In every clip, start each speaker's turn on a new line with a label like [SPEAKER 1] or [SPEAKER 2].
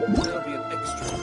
[SPEAKER 1] There'll be an extra.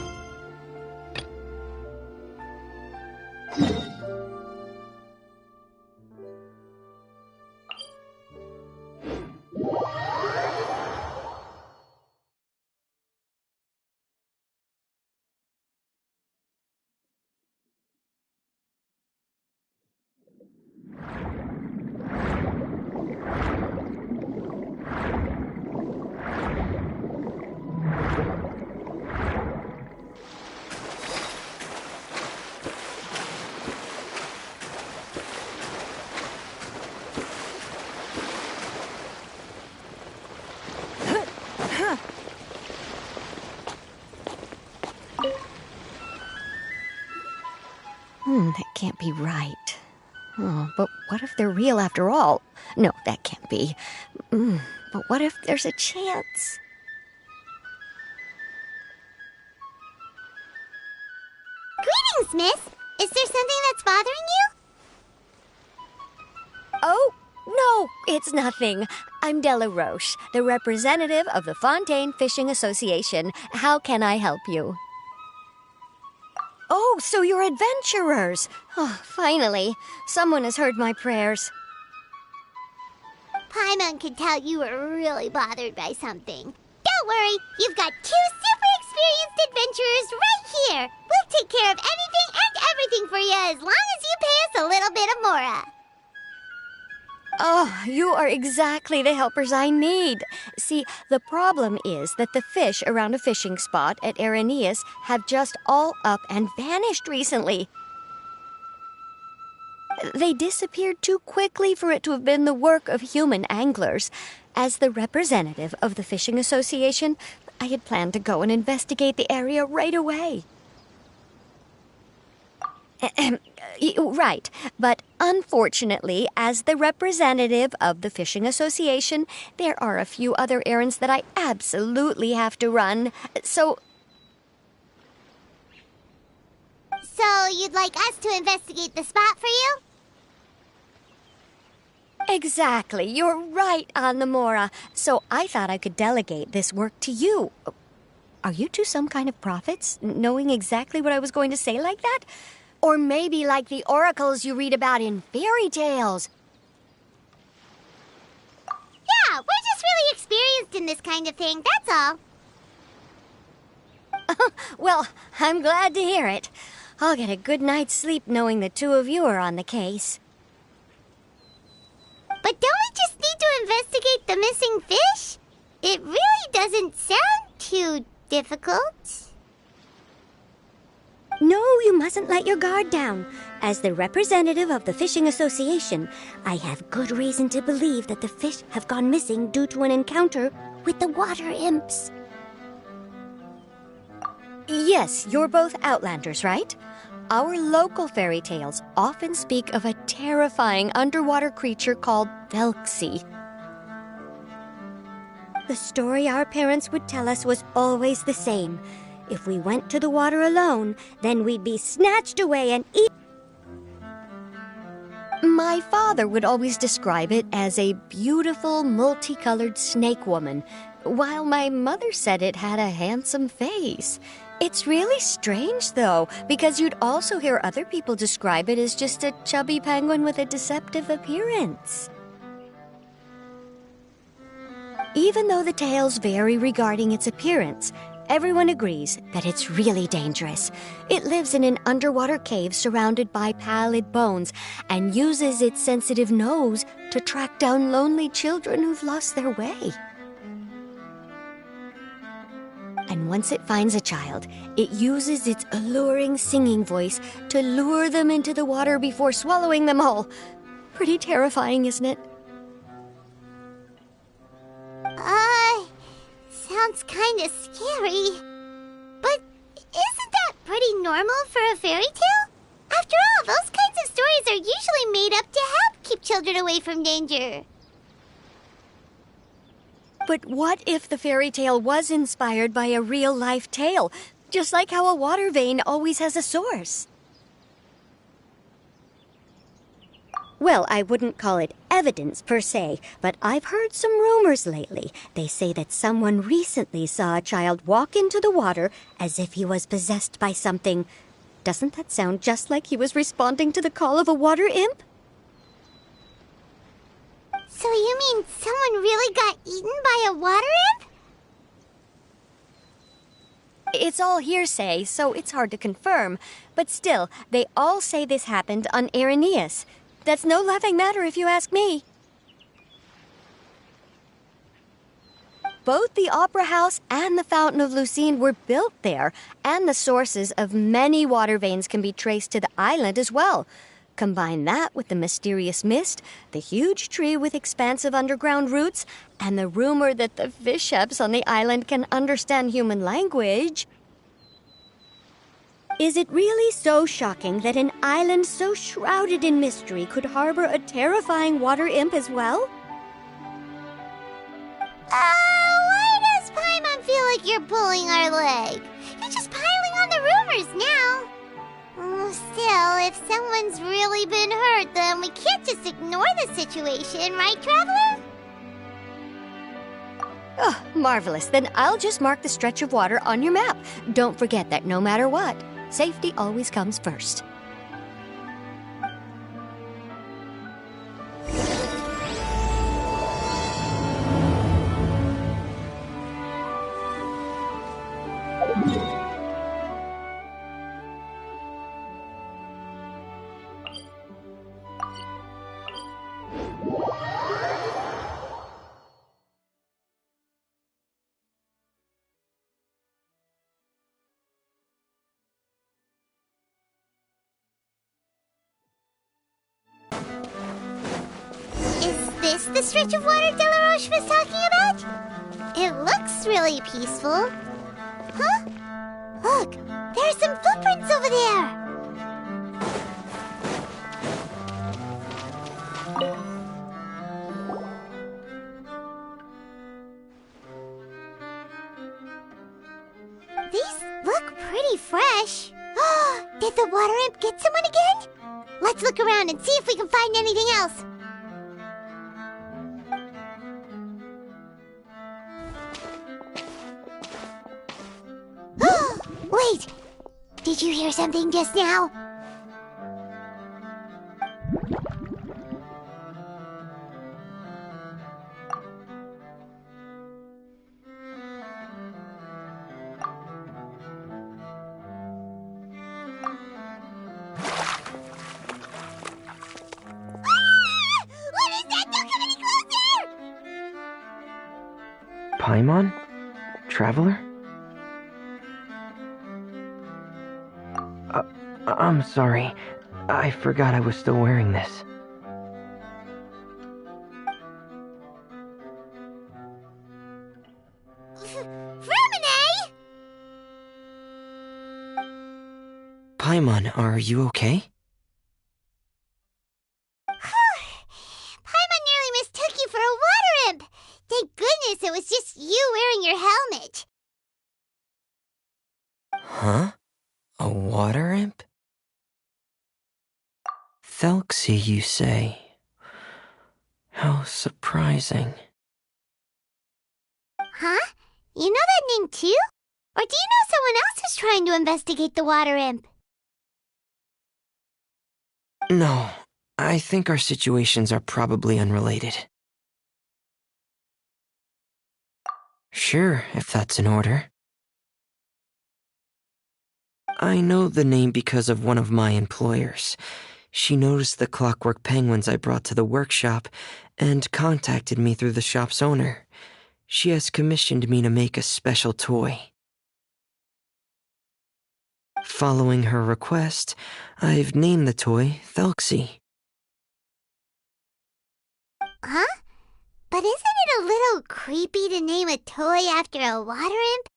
[SPEAKER 2] That can't be right. Oh, but what if they're real after all? No, that can't be. But what if there's a chance?
[SPEAKER 3] Greetings, miss. Is there something that's bothering you?
[SPEAKER 2] Oh, no, it's nothing. I'm Della Roche, the representative of the Fontaine Fishing Association. How can I help you? Oh, so you're adventurers. Oh, finally. Someone has heard my prayers.
[SPEAKER 3] Paimon could tell you were really bothered by something. Don't worry, you've got 2 super experienced adventurers right here. We'll take care of anything and everything for you as long as you pay us a little bit of mora.
[SPEAKER 2] Oh, you are exactly the helpers I need. See, the problem is that the fish around a fishing spot at Araneus have just all up and vanished recently. They disappeared too quickly for it to have been the work of human anglers. As the representative of the Fishing Association, I had planned to go and investigate the area right away. Right, but unfortunately, as the representative of the Fishing Association, there are a few other errands that I absolutely have to run, So
[SPEAKER 3] you'd like us to investigate the spot for you?
[SPEAKER 2] Exactly, you're right on the mora. So I thought I could delegate this work to you. Are you two some kind of prophets, knowing exactly what I was going to say like that? Or maybe like the oracles you read about in fairy tales.
[SPEAKER 3] Yeah, we're just really experienced in this kind of thing, that's all.
[SPEAKER 2] Well, I'm glad to hear it. I'll get a good night's sleep knowing the two of you are on the case.
[SPEAKER 3] But don't we just need to investigate the missing fish? It really doesn't sound too difficult.
[SPEAKER 2] No, you mustn't let your guard down. As the representative of the Fishing Association, I have good reason to believe that the fish have gone missing due to an encounter with the water imps. Yes, you're both Outlanders, right? Our local fairy tales often speak of a terrifying underwater creature called Velxi. The story our parents would tell us was always the same. If we went to the water alone, then we'd be snatched away and eaten. My father would always describe it as a beautiful, multicolored snake woman, while my mother said it had a handsome face. It's really strange, though, because you'd also hear other people describe it as just a chubby penguin with a deceptive appearance. Even though the tales vary regarding its appearance, everyone agrees that it's really dangerous. It lives in an underwater cave surrounded by pallid bones and uses its sensitive nose to track down lonely children who've lost their way. And once it finds a child, it uses its alluring singing voice to lure them into the water before swallowing them all. Pretty terrifying, isn't it?
[SPEAKER 3] Sounds kinda scary. But isn't that pretty normal for a fairy tale? After all, those kinds of stories are usually made up to help keep children away from danger.
[SPEAKER 2] But what if the fairy tale was inspired by a real-life tale, just like how a water vein always has a source? Well, I wouldn't call it evidence per se, but I've heard some rumors lately. They say that someone recently saw a child walk into the water as if he was possessed by something. Doesn't that sound just like he was responding to the call of a water imp?
[SPEAKER 3] So you mean someone really got eaten by a water imp?
[SPEAKER 2] It's all hearsay, so it's hard to confirm. But still, they all say this happened on Irenaeus. That's no laughing matter if you ask me. Both the Opera House and the Fountain of Lucine were built there, and the sources of many water veins can be traced to the island as well. Combine that with the mysterious mist, the huge tree with expansive underground roots, and the rumor that the fisheps on the island can understand human language. Is it really so shocking that an island so shrouded in mystery could harbor a terrifying water imp as well?
[SPEAKER 3] Why does Paimon feel like you're pulling our leg? You're just piling on the rumors now. Still, if someone's really been hurt, then we can't just ignore the situation, right, Traveler?
[SPEAKER 2] Oh, marvelous. Then I'll just mark the stretch of water on your map. Don't forget that no matter what, safety always comes first.
[SPEAKER 3] Is this the stretch of water Delaroche was talking about? It looks really peaceful. Huh? Look, there are some footprints over there. These look pretty fresh. Did the water imp get someone again? Let's look around and see if we can find anything else. Wait! Did you hear something just now? What is that? Don't come any closer!
[SPEAKER 1] Paimon? Traveler? I'm sorry. I forgot I was still wearing this.
[SPEAKER 3] Fremine!
[SPEAKER 1] Paimon, are you okay?
[SPEAKER 3] Paimon nearly mistook you for a water imp. Thank goodness it was just you wearing your helmet.
[SPEAKER 1] Huh? A water imp? Thelxie, you say? How surprising.
[SPEAKER 3] Huh? You know that name too? Or do you know someone else who's trying to investigate the water imp?
[SPEAKER 1] No, I think our situations are probably unrelated. Sure, if that's in order. I know the name because of one of my employers. She noticed the clockwork penguins I brought to the workshop and contacted me through the shop's owner. She has commissioned me to make a special toy. Following her request, I've named the toy Thelxie.
[SPEAKER 3] Huh? But isn't it a little creepy to name a toy after a water imp?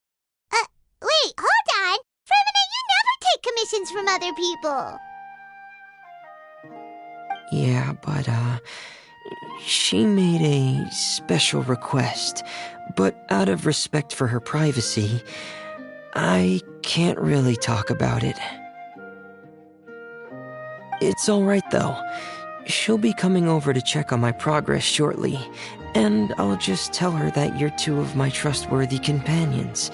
[SPEAKER 3] Wait, hold on! Fremine, you never take commissions from other people!
[SPEAKER 1] Yeah, but, she made a special request, but out of respect for her privacy, I can't really talk about it. It's alright though. She'll be coming over to check on my progress shortly, and I'll just tell her that you're two of my trustworthy companions.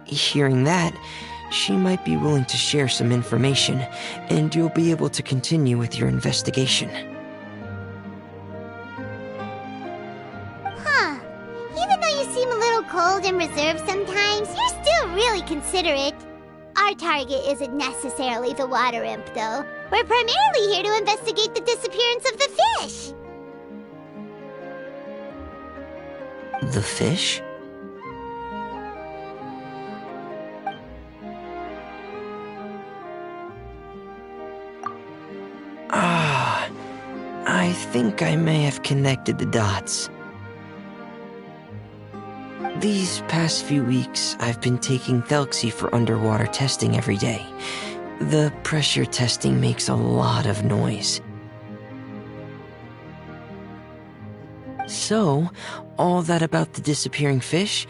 [SPEAKER 1] Hearing that, she might be willing to share some information, and you'll be able to continue with your investigation.
[SPEAKER 3] Huh. Even though you seem a little cold and reserved sometimes, you're still really considerate. Our target isn't necessarily the water imp, though. We're primarily here to investigate the disappearance of the fish.
[SPEAKER 1] The fish? Ah, I think I may have connected the dots. These past few weeks, I've been taking Thelxie for underwater testing every day. The pressure testing makes a lot of noise. So, all that about the disappearing fish?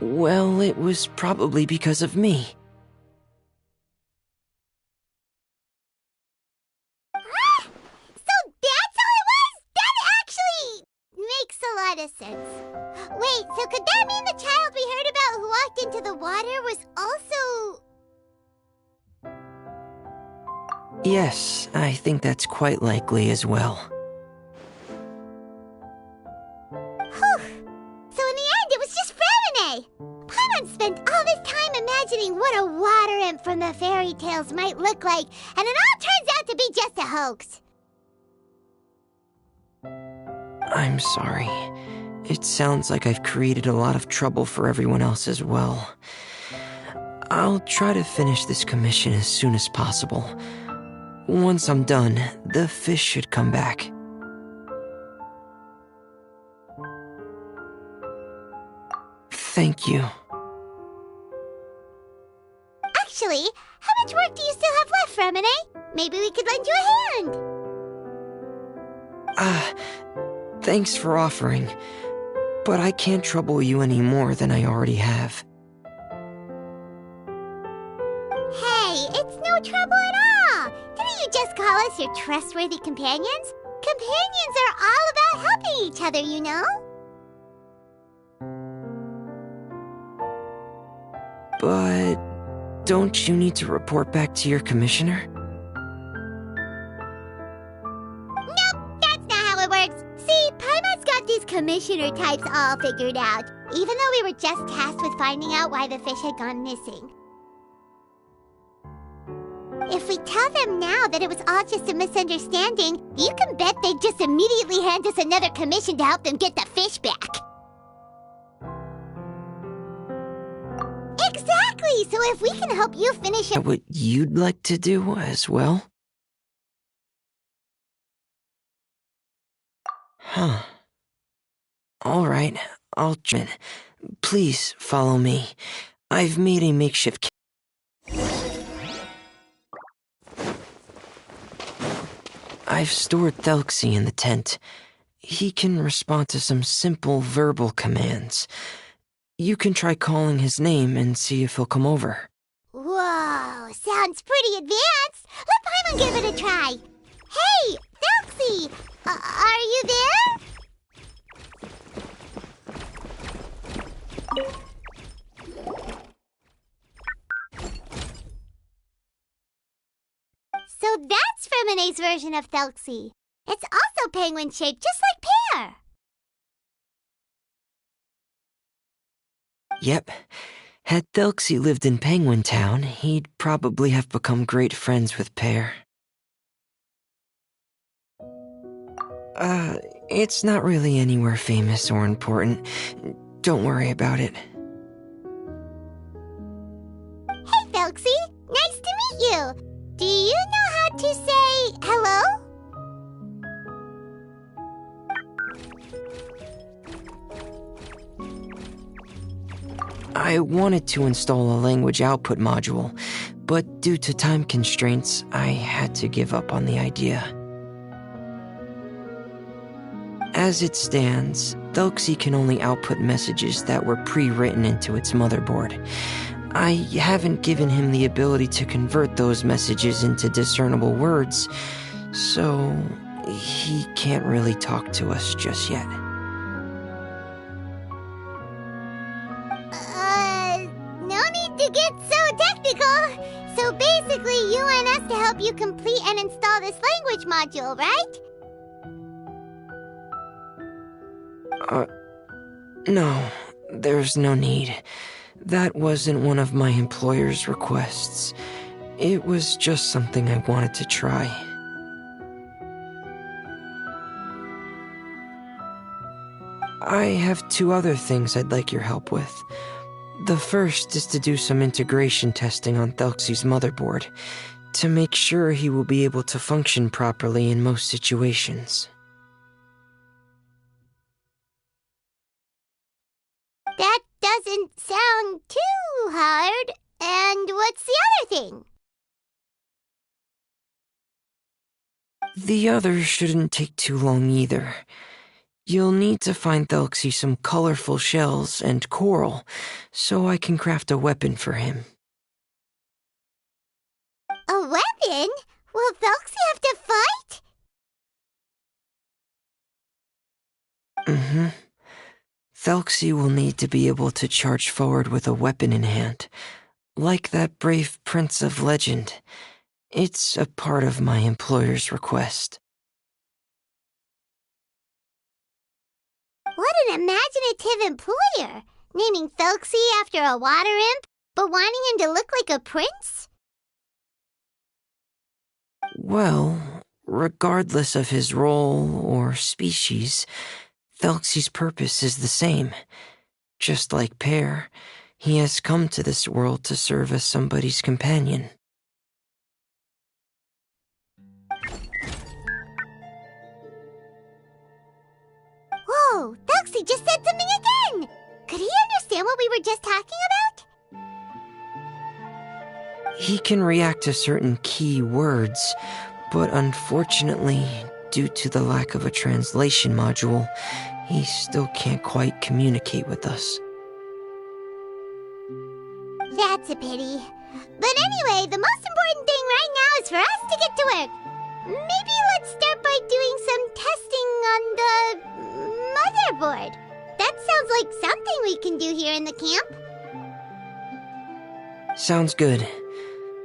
[SPEAKER 1] Well, it was probably because of me.
[SPEAKER 3] So that's how it was? That actually makes a lot of sense. Wait, so could that mean the child we heard about who walked into the water was also...
[SPEAKER 1] Yes, I think that's quite likely as well.
[SPEAKER 3] Whew. So in the end, it was just Fremine. Paimon spent all this time imagining what a water imp from the fairy tales might look like, and it all turns out to be just a hoax.
[SPEAKER 1] I'm sorry. It sounds like I've created a lot of trouble for everyone else as well. I'll try to finish this commission as soon as possible. Once I'm done, the fish should come back. Thank you.
[SPEAKER 3] Actually, how much work do you still have left, Fremine? Maybe we could lend you a hand.
[SPEAKER 1] Thanks for offering, but I can't trouble you any more than I already have.
[SPEAKER 3] Hey, it's no trouble at all. Didn't you just call us your trustworthy companions? Companions are all about helping each other, you know?
[SPEAKER 1] But don't you need to report back to your commissioner?
[SPEAKER 3] Nope, that's not how it works. See, Paimon's got these commissioner types all figured out, even though we were just tasked with finding out why the fish had gone missing. If we tell them now that it was all just a misunderstanding, you can bet they'd just immediately hand us another commission to help them get the fish back. Exactly! So if we can help you finish it...
[SPEAKER 1] What you'd like to do as well? Huh. Alright, I'll try it. Please follow me. I've made a makeshift... I've stored Thelxie in the tent. He can respond to some simple verbal commands. You can try calling his name and see if he'll come over.
[SPEAKER 3] Whoa, sounds pretty advanced. Let Paimon give it a try. Hey, Thelxie, are you there? So that's Fremine's version of Thelxie. It's also penguin-shaped, just like Pear.
[SPEAKER 1] Yep. Had Thelxie lived in Penguin Town, he'd probably have become great friends with Pear. It's not really anywhere famous or important. Don't worry about it.
[SPEAKER 3] Hey, Thelxie, nice to meet you. Do you know how to say hello?
[SPEAKER 1] I wanted to install a language output module, but due to time constraints, I had to give up on the idea. As it stands, Thelxie can only output messages that were pre-written into its motherboard. I haven't given him the ability to convert those messages into discernible words, so he can't really talk to us just yet.
[SPEAKER 3] No need to get so technical. So basically, you want us to help you complete and install this language module, right?
[SPEAKER 1] No, there's no need. That wasn't one of my employer's requests. It was just something I wanted to try. I have 2 other things I'd like your help with. The first is to do some integration testing on Thelxie's motherboard, to make sure he will be able to function properly in most situations.
[SPEAKER 3] That doesn't sound too hard. And what's the other thing?
[SPEAKER 1] The other shouldn't take too long either. You'll need to find Thelxie some colorful shells and coral, so I can craft a weapon for him.
[SPEAKER 3] A weapon? Will Thelxie have to fight?
[SPEAKER 1] Mm-hmm. Thelxie will need to be able to charge forward with a weapon in hand, like that brave prince of legend. It's a part of my employer's request.
[SPEAKER 3] What an imaginative employer! Naming Thelxie after a water imp, but wanting him to look like a prince?
[SPEAKER 1] Well, regardless of his role or species, Thelxie's purpose is the same. Just like Pear, he has come to this world to serve as somebody's companion.
[SPEAKER 3] Whoa, Thelxie just said something again! Could he understand what we were just talking about?
[SPEAKER 1] He can react to certain key words, but unfortunately, due to the lack of a translation module, he still can't quite communicate with us.
[SPEAKER 3] That's a pity. But anyway, the most important thing right now is for us to get to work. Maybe let's start by doing some testing on the motherboard. That sounds like something we can do here in the camp.
[SPEAKER 1] Sounds good.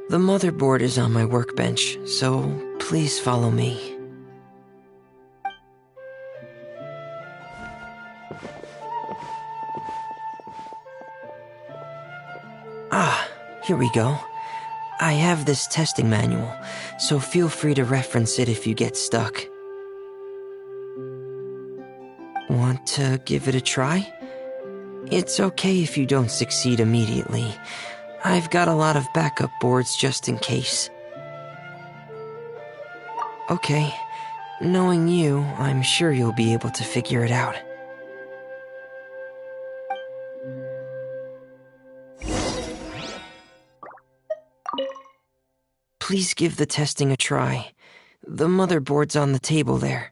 [SPEAKER 1] The motherboard is on my workbench, so please follow me. Ah, here we go. I have this testing manual, so feel free to reference it if you get stuck. Want to give it a try? It's okay if you don't succeed immediately. I've got a lot of backup boards just in case. Okay, knowing you, I'm sure you'll be able to figure it out. Please give the testing a try. The motherboard's on the table there.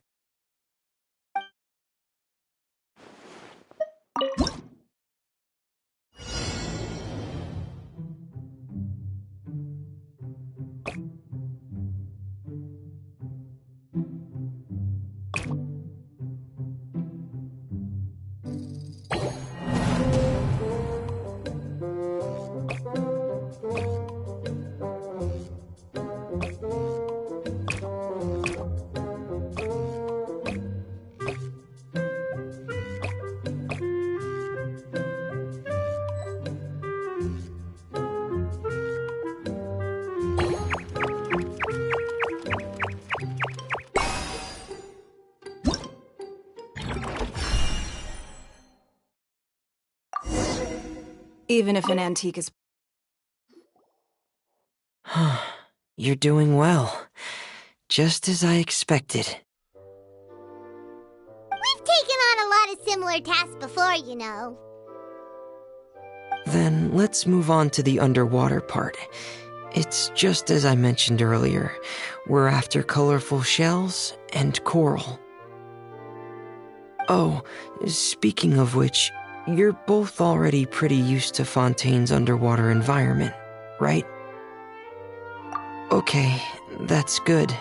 [SPEAKER 4] Even if an antique is...
[SPEAKER 1] You're doing well. Just as I expected.
[SPEAKER 3] We've taken on a lot of similar tasks before, you know.
[SPEAKER 1] Then let's move on to the underwater part. It's just as I mentioned earlier. We're after colorful shells and coral. Oh, speaking of which, you're both already pretty used to Fontaine's underwater environment, right? Okay, that's good.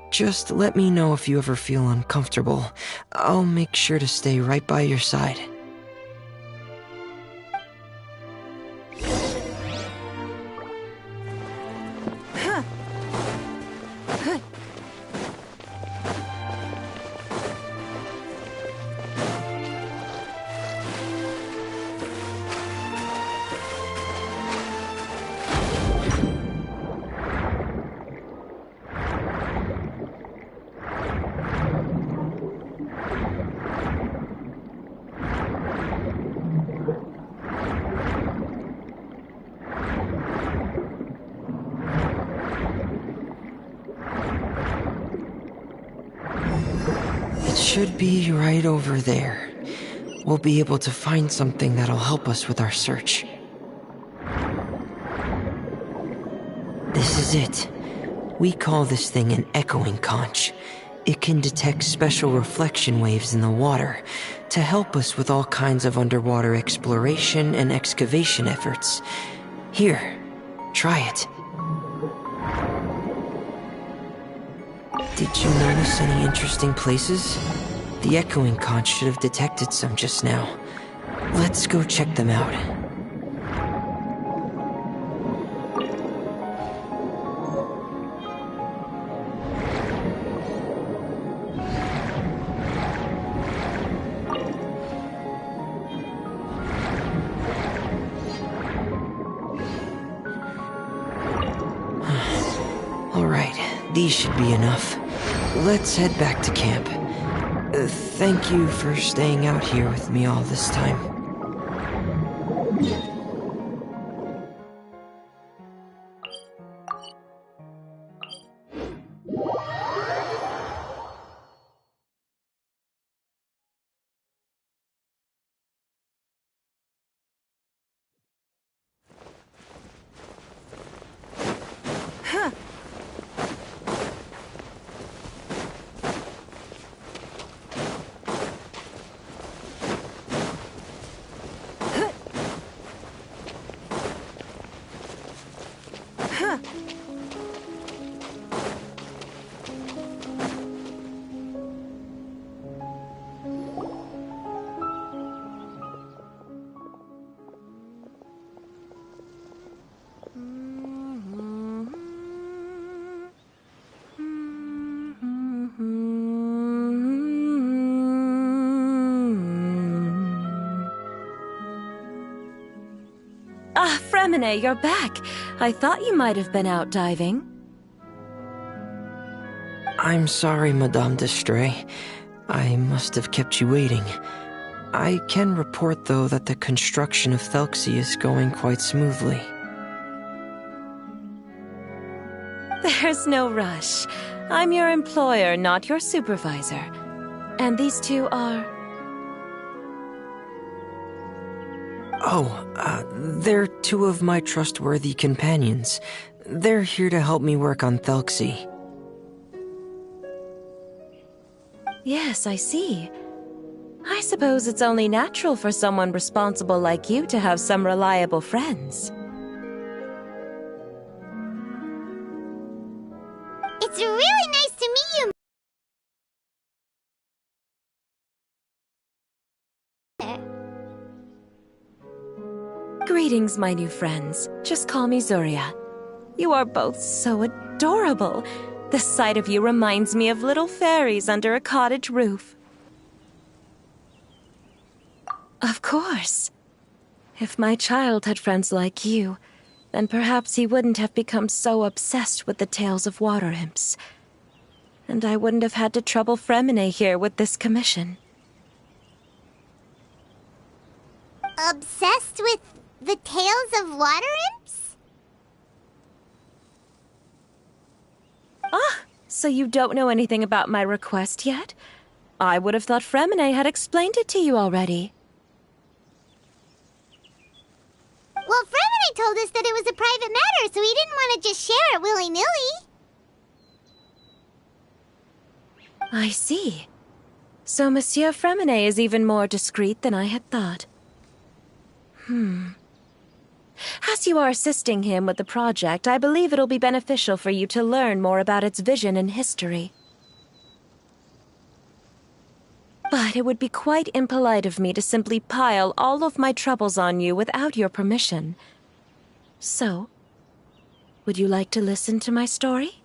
[SPEAKER 1] Just let me know if you ever feel uncomfortable. I'll make sure to stay right by your side. Should be right over there. We'll be able to find something that'll help us with our search. This is it. We call this thing an echoing conch. It can detect special reflection waves in the water to help us with all kinds of underwater exploration and excavation efforts. Here, try it. Did you notice any interesting places? The echoing conch should have detected some just now. Let's go check them out. Alright, these should be enough. Let's head back to camp. Thank you for staying out here with me all this time.
[SPEAKER 5] Ah, Fremine, you're back. I thought you might have been out diving.
[SPEAKER 1] I'm sorry, Madame d'Estray. I must have kept you waiting. I can report, though, that the construction of Thelxie is going quite smoothly.
[SPEAKER 5] There's no rush. I'm your employer, not your supervisor. And these two are...
[SPEAKER 1] They're two of my trustworthy companions. They're here to help me work on Thelxie.
[SPEAKER 5] Yes, I see. I suppose it's only natural for someone responsible like you to have some reliable friends.
[SPEAKER 3] It's really nice to meet you.
[SPEAKER 5] Greetings, my new friends. Just call me Zuria. You are both so adorable. The sight of you reminds me of little fairies under a cottage roof. Of course. If my child had friends like you, then perhaps he wouldn't have become so obsessed with the tales of water imps. And I wouldn't have had to trouble Fremine here with this commission.
[SPEAKER 3] Obsessed with the tales of water imps?
[SPEAKER 5] Ah, so you don't know anything about my request yet? I would have thought Fremine had explained it to you already.
[SPEAKER 3] Well, Fremine told us that it was a private matter, so he didn't want to just share it willy-nilly.
[SPEAKER 5] I see. So Monsieur Fremine is even more discreet than I had thought. As you are assisting him with the project, I believe it'll be beneficial for you to learn more about its vision and history. But it would be quite impolite of me to simply pile all of my troubles on you without your permission. So, would you like to listen to my story?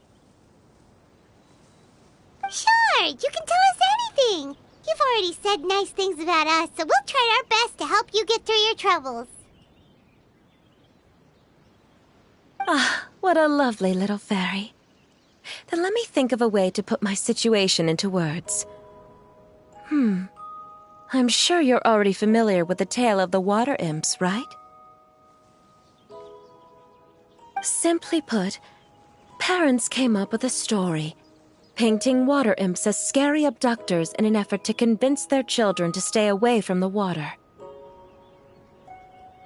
[SPEAKER 3] Sure, you can tell us anything. You've already said nice things about us, so we'll try our best to help you get through your troubles.
[SPEAKER 5] Ah, what a lovely little fairy. Then let me think of a way to put my situation into words. I'm sure you're already familiar with the tale of the water imps, right? Simply put, parents came up with a story, painting water imps as scary abductors in an effort to convince their children to stay away from the water.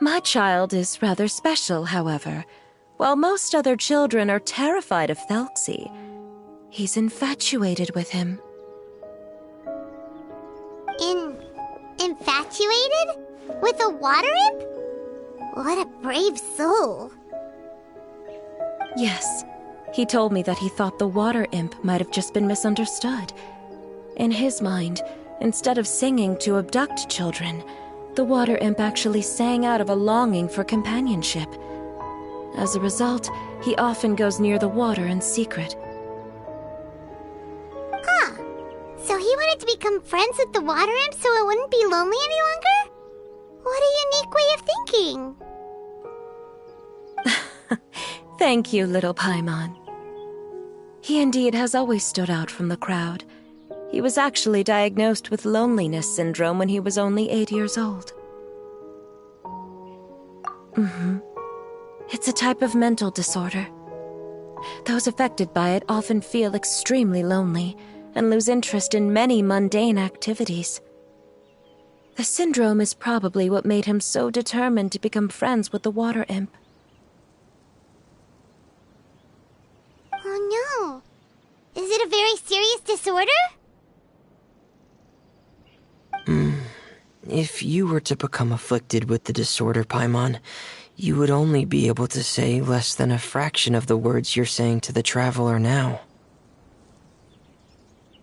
[SPEAKER 5] My child is rather special, however. While most other children are terrified of Thelxie, he's infatuated with him.
[SPEAKER 3] Infatuated? With a water imp? What a brave soul.
[SPEAKER 5] Yes, he told me that he thought the water imp might have just been misunderstood. In his mind, instead of singing to abduct children, the water imp actually sang out of a longing for companionship. As a result, he often goes near the water in secret.
[SPEAKER 3] Huh. So he wanted to become friends with the water imp so it wouldn't be lonely any longer? What a unique way of thinking.
[SPEAKER 5] Thank you, little Paimon. He indeed has always stood out from the crowd. He was actually diagnosed with loneliness syndrome when he was only 8 years old. It's a type of mental disorder. Those affected by it often feel extremely lonely and lose interest in many mundane activities. The syndrome is probably what made him so determined to become friends with the water imp.
[SPEAKER 3] Oh no. Is it a very serious disorder?
[SPEAKER 1] If you were to become afflicted with the disorder, Paimon, you would only be able to say less than a fraction of the words you're saying to the traveler now.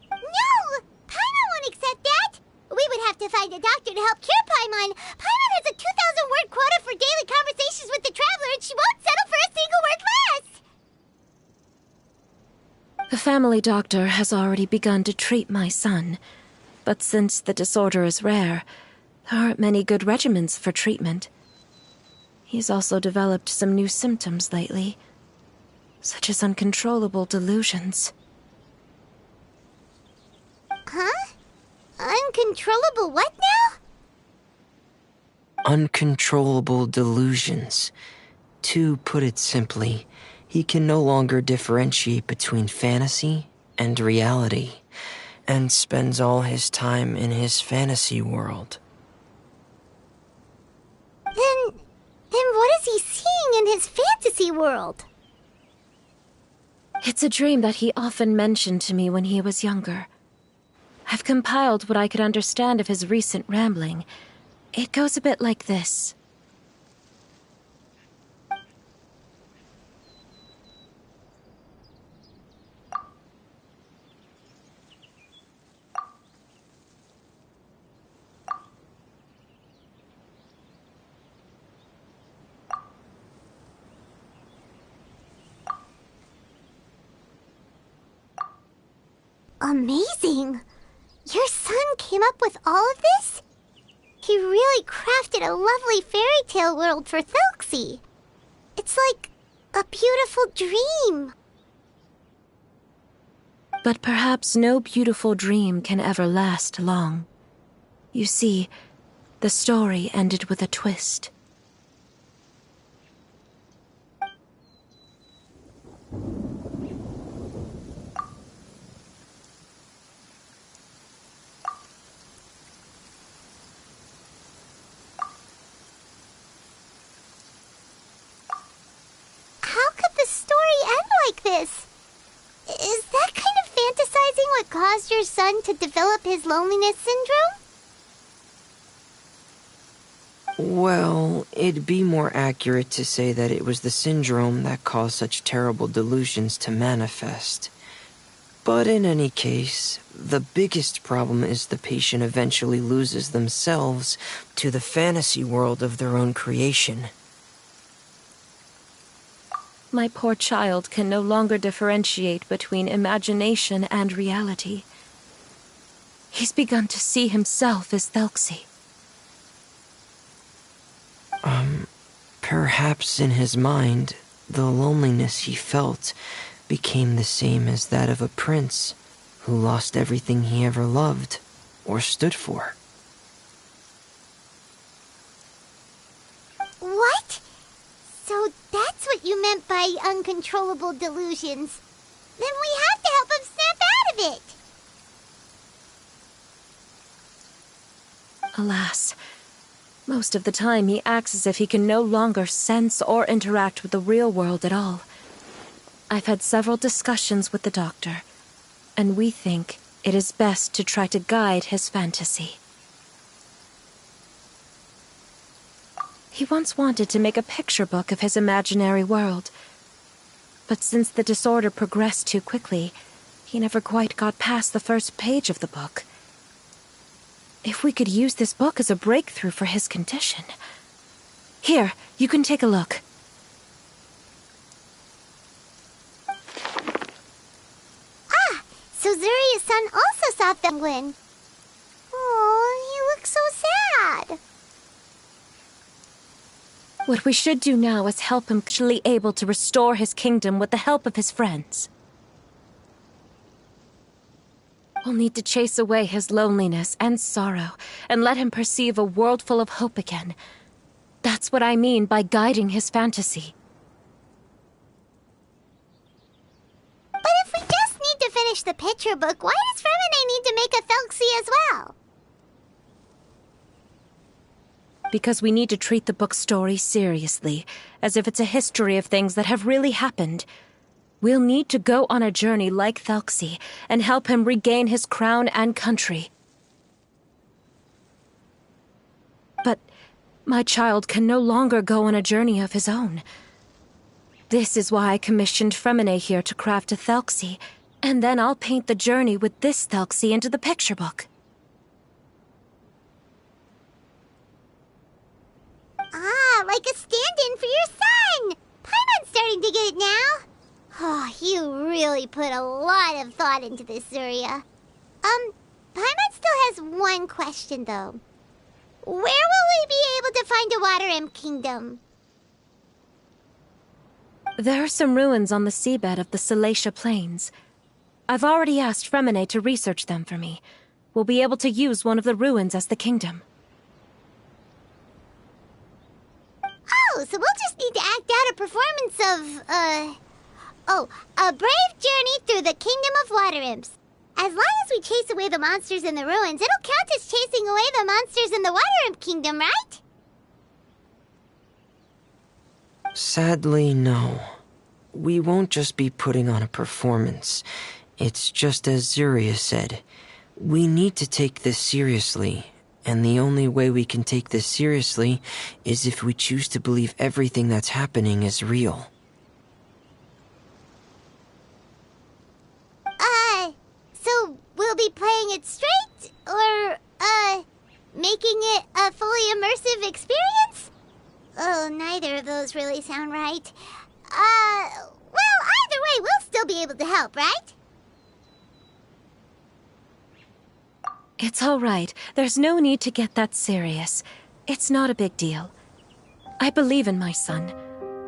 [SPEAKER 3] No! Paimon won't accept that! We would have to find a doctor to help cure Paimon. Paimon has a 2,000-word quota for daily conversations with the traveler, and she won't settle for a single word less!
[SPEAKER 5] The family doctor has already begun to treat my son, but since the disorder is rare, there aren't many good regimens for treatment. He's also developed some new symptoms lately, such as uncontrollable delusions.
[SPEAKER 3] Huh? Uncontrollable what now?
[SPEAKER 1] Uncontrollable delusions. To put it simply, he can no longer differentiate between fantasy and reality, and spends all his time in his fantasy world.
[SPEAKER 3] Then what is he seeing in his fantasy world?
[SPEAKER 5] It's a dream that he often mentioned to me when he was younger. I've compiled what I could understand of his recent rambling. It goes a bit like this.
[SPEAKER 3] Amazing! Your son came up with all of this? He really crafted a lovely fairy tale world for Thelxie. It's like a beautiful dream.
[SPEAKER 5] But perhaps no beautiful dream can ever last long. You see, the story ended with a twist.
[SPEAKER 3] How could the story end like this? Is that kind of fantasizing what caused your son to develop his loneliness syndrome?
[SPEAKER 1] Well, it'd be more accurate to say that it was the syndrome that caused such terrible delusions to manifest. But in any case, the biggest problem is the patient eventually loses themselves to the fantasy world of their own creation.
[SPEAKER 5] My poor child can no longer differentiate between imagination and reality. He's begun to see himself as Thelxie.
[SPEAKER 1] Perhaps in his mind, the loneliness he felt became the same as that of a prince who lost everything he ever loved or stood for.
[SPEAKER 3] What? So that's what you meant by uncontrollable delusions. Then we have to help him snap out of it.
[SPEAKER 5] Alas, most of the time he acts as if he can no longer sense or interact with the real world at all. I've had several discussions with the doctor, and we think it is best to try to guide his fantasy. He once wanted to make a picture book of his imaginary world, but since the disorder progressed too quickly, he never quite got past the first page of the book. If we could use this book as a breakthrough for his condition. Here, you can take a look.
[SPEAKER 3] So Zuria's son also saw Penguin. Oh, he looks so sad.
[SPEAKER 5] What we should do now is help him actually able to restore his kingdom with the help of his friends. We'll need to chase away his loneliness and sorrow and let him perceive a world full of hope again. That's what I mean by guiding his fantasy.
[SPEAKER 3] But if we just need to finish the picture book, why does Fremine need to make a Thelxie as well?
[SPEAKER 5] Because we need to treat the book's story seriously, as if it's a history of things that have really happened. We'll need to go on a journey like Thelxie and help him regain his crown and country. But my child can no longer go on a journey of his own. This is why I commissioned Fremine here to craft a Thelxie, and then I'll paint the journey with this Thelxie into the picture book.
[SPEAKER 3] Ah, like a stand-in for your son! Paimon's starting to get it now. Oh, you really put a lot of thought into this, Zuria. Paimon still has one question, though. Where will we be able to find a Water Imp Kingdom?
[SPEAKER 5] There are some ruins on the seabed of the Salacia Plains. I've already asked Fremine to research them for me. We'll be able to use one of the ruins as the kingdom.
[SPEAKER 3] Oh, so we'll just need to act out a performance of, a brave journey through the Kingdom of Water Imps. As long as we chase away the monsters in the ruins, it'll count as chasing away the monsters in the Water Imp Kingdom, right?
[SPEAKER 1] Sadly, no. We won't just be putting on a performance. It's just as Zuria said. We need to take this seriously, and the only way we can take this seriously is if we choose to believe everything that's happening is real.
[SPEAKER 3] So we'll be playing it straight, or, making it a fully immersive experience? Oh, neither of those really sound right. Well, either way, we'll still be able to help, right?
[SPEAKER 5] It's all right. There's no need to get that serious. It's not a big deal. I believe in my son.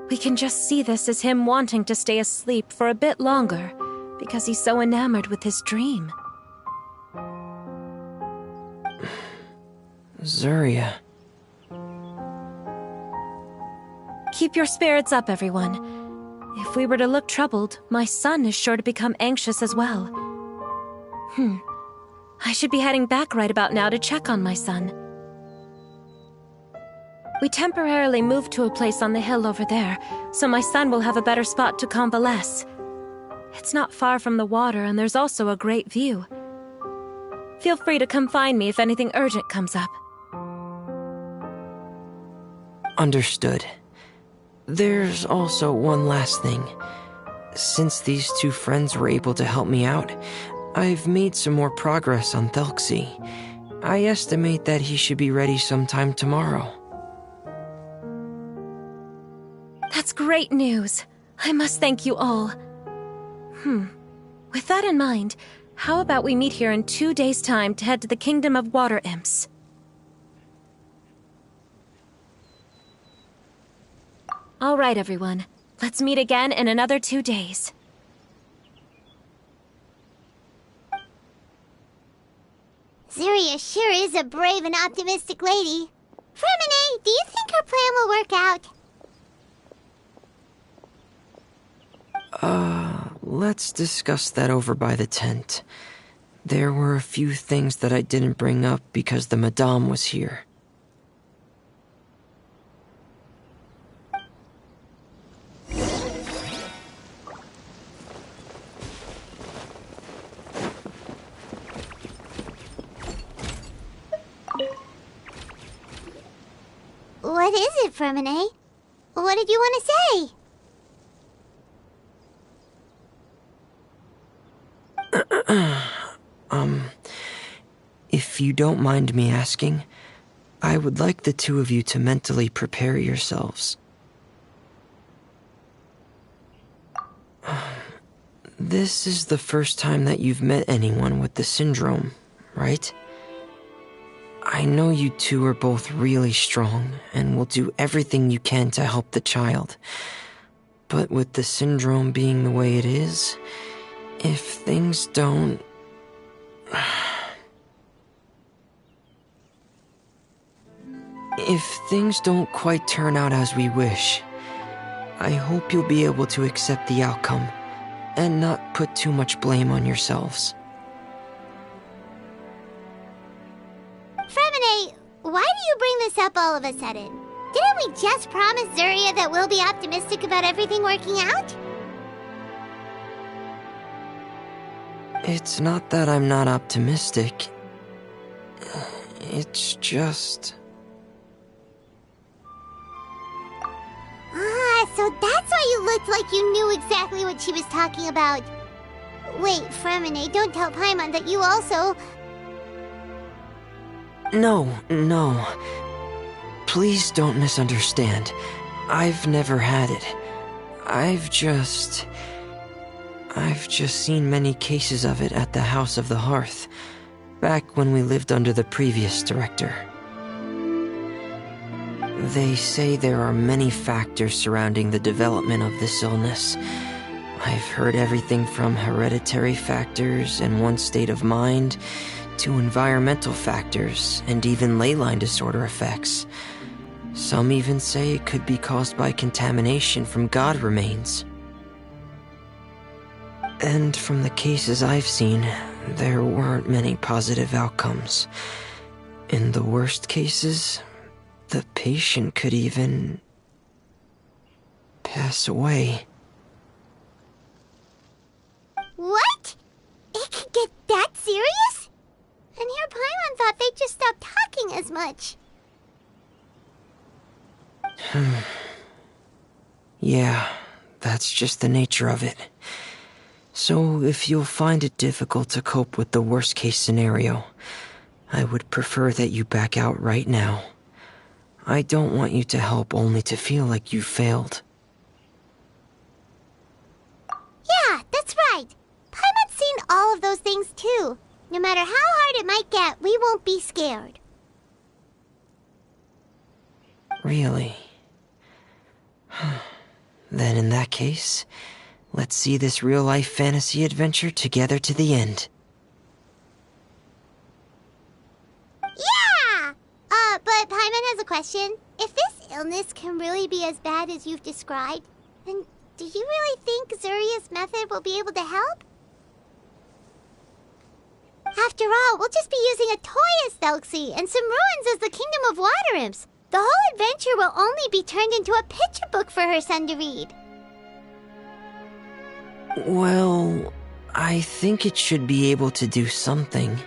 [SPEAKER 5] We can just see this as him wanting to stay asleep for a bit longer, because he's so enamored with his dream.
[SPEAKER 1] Zuria.
[SPEAKER 5] Keep your spirits up, everyone. If we were to look troubled, my son is sure to become anxious as well. I should be heading back right about now to check on my son. We temporarily moved to a place on the hill over there, so my son will have a better spot to convalesce. It's not far from the water, and there's also a great view. Feel free to come find me if anything urgent comes up.
[SPEAKER 1] Understood. There's also one last thing. Since these two friends were able to help me out, I've made some more progress on Thelxie. I estimate that he should be ready sometime tomorrow.
[SPEAKER 5] That's great news. I must thank you all. With that in mind, how about we meet here in 2 days' time to head to the Kingdom of Water Imps? All right, everyone. Let's meet again in another 2 days.
[SPEAKER 3] Zeria sure is a brave and optimistic lady. Fremine, do you think her plan will work out?
[SPEAKER 1] Let's discuss that over by the tent. There were a few things that I didn't bring up because the Madame was here.
[SPEAKER 3] What is it, Fremine? What did you want to say?
[SPEAKER 1] If you don't mind me asking, I would like the two of you to mentally prepare yourselves. This is the first time that you've met anyone with the syndrome, right? I know you two are both really strong and will do everything you can to help the child. But with the syndrome being the way it is, if things don't... If things don't quite turn out as we wish, I hope you'll be able to accept the outcome and not put too much blame on yourselves.
[SPEAKER 3] Fremine, why do you bring this up all of a sudden? Didn't we just promise Zeria that we'll be optimistic about everything working out?
[SPEAKER 1] It's not that I'm not optimistic. It's just...
[SPEAKER 3] So that's why you looked like you knew exactly what she was talking about. Wait, Fremine, don't tell Paimon that you also...
[SPEAKER 1] No. Please don't misunderstand. I've never had it. I've just seen many cases of it at the House of the Hearth, back when we lived under the previous director. They say there are many factors surrounding the development of this illness. I've heard everything from hereditary factors and one's state of mind, to environmental factors, and even ley line disorder effects. Some even say it could be caused by contamination from god remains. And from the cases I've seen, there weren't many positive outcomes. In the worst cases, the patient could even pass away.
[SPEAKER 3] What? It could get that serious? And here Paimon thought they'd just stop talking as much.
[SPEAKER 1] Yeah, that's just the nature of it. So if you'll find it difficult to cope with the worst case scenario, I would prefer that you back out right now. I don't want you to help only to feel like you failed.
[SPEAKER 3] Yeah, that's right. Paimon's seen all of those things too. No matter how hard it might get, we won't be scared.
[SPEAKER 1] Really? Then in that case, let's see this real-life fantasy adventure together to the end.
[SPEAKER 3] Yeah! But Paimon has a question. If this illness can really be as bad as you've described, then do you really think Zuria's method will be able to help? After all, we'll just be using a toy as Thelxie and some ruins as the Kingdom of Water Imps. The whole adventure will only be turned into a picture book for her son to read.
[SPEAKER 1] Well, I think it should be able to do something.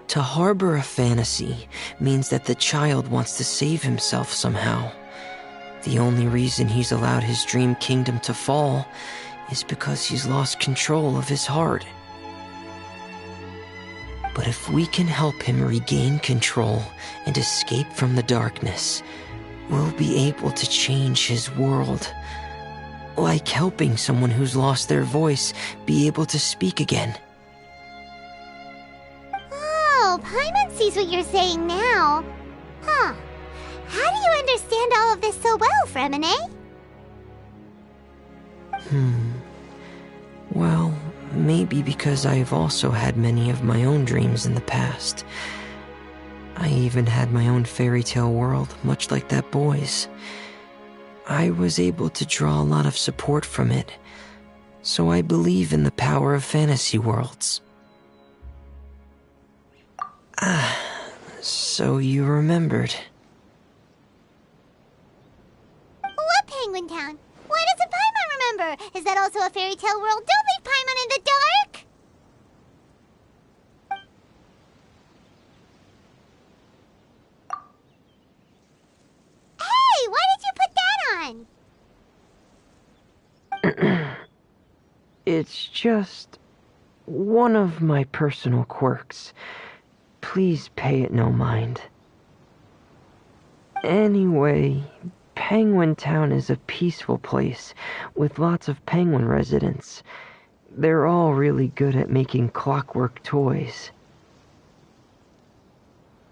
[SPEAKER 1] To harbor a fantasy means that the child wants to save himself somehow. The only reason he's allowed his dream kingdom to fall is because he's lost control of his heart. But if we can help him regain control and escape from the darkness, we'll be able to change his world. Like helping someone who's lost their voice be able to speak again.
[SPEAKER 3] Oh, Paimon sees what you're saying now. Huh. How do you understand all of this so well, Fremine?
[SPEAKER 1] Well, maybe because I've also had many of my own dreams in the past. I even had my own fairy tale world, much like that boy's. I was able to draw a lot of support from it, so I believe in the power of fantasy worlds. So you remembered.
[SPEAKER 3] What Penguin Town? Why doesn't Paimon remember? Is that also a fairy tale world? Don't leave Paimon in the dark! Hey, why did you put that on?
[SPEAKER 1] It's just one of my personal quirks. Please pay it no mind. Anyway, Penguin Town is a peaceful place with lots of penguin residents. They're all really good at making clockwork toys.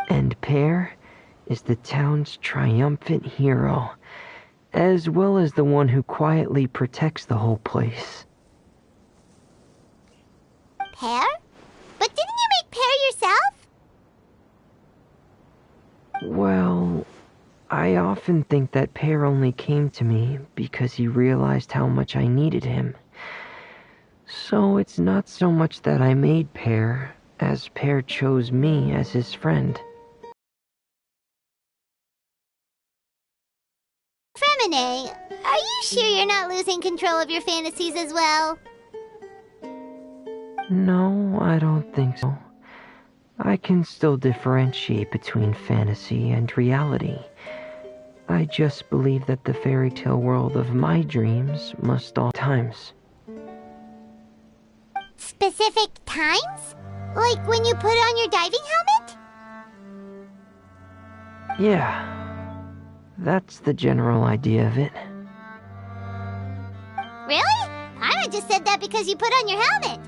[SPEAKER 1] And Pear is the town's triumphant hero, as well as the one who quietly protects the whole place.
[SPEAKER 3] Pear? But didn't you make Pear yourself?
[SPEAKER 1] Well, I often think that Pear only came to me because he realized how much I needed him. So it's not so much that I made Pear, as Pear chose me as his friend.
[SPEAKER 3] Fremine, are you sure you're not losing control of your fantasies as well?
[SPEAKER 1] No, I don't think so. I can still differentiate between fantasy and reality. I just believe that the fairy tale world of my dreams must all times.
[SPEAKER 3] Specific times? Like when you put on your diving helmet?
[SPEAKER 1] Yeah, that's the general idea of it.
[SPEAKER 3] Really? I just said that because you put on your helmet.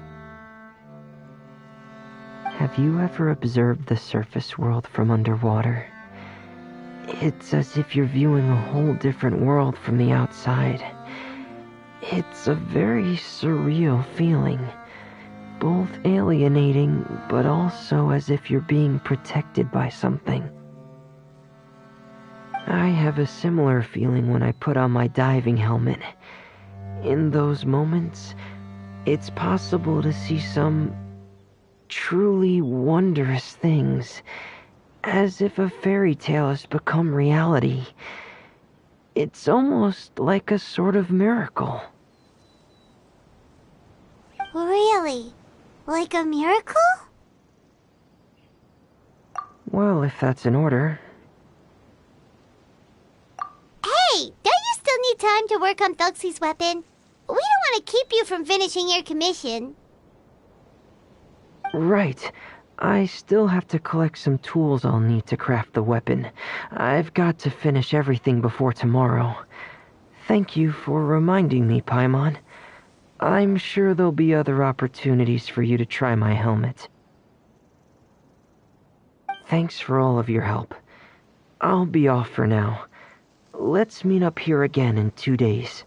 [SPEAKER 1] Have you ever observed the surface world from underwater? It's as if you're viewing a whole different world from the outside. It's a very surreal feeling, both alienating, but also as if you're being protected by something. I have a similar feeling when I put on my diving helmet. In those moments, it's possible to see some truly wondrous things, as if a fairy tale has become reality. It's almost like a sort of miracle.
[SPEAKER 3] Really? Like a miracle?
[SPEAKER 1] Well, if that's in order.
[SPEAKER 3] Hey, don't you still need time to work on Thuxie's weapon? We don't want to keep you from finishing your commission.
[SPEAKER 1] Right. I still have to collect some tools I'll need to craft the weapon. I've got to finish everything before tomorrow. Thank you for reminding me, Paimon. I'm sure there'll be other opportunities for you to try my helmet. Thanks for all of your help. I'll be off for now. Let's meet up here again in 2 days.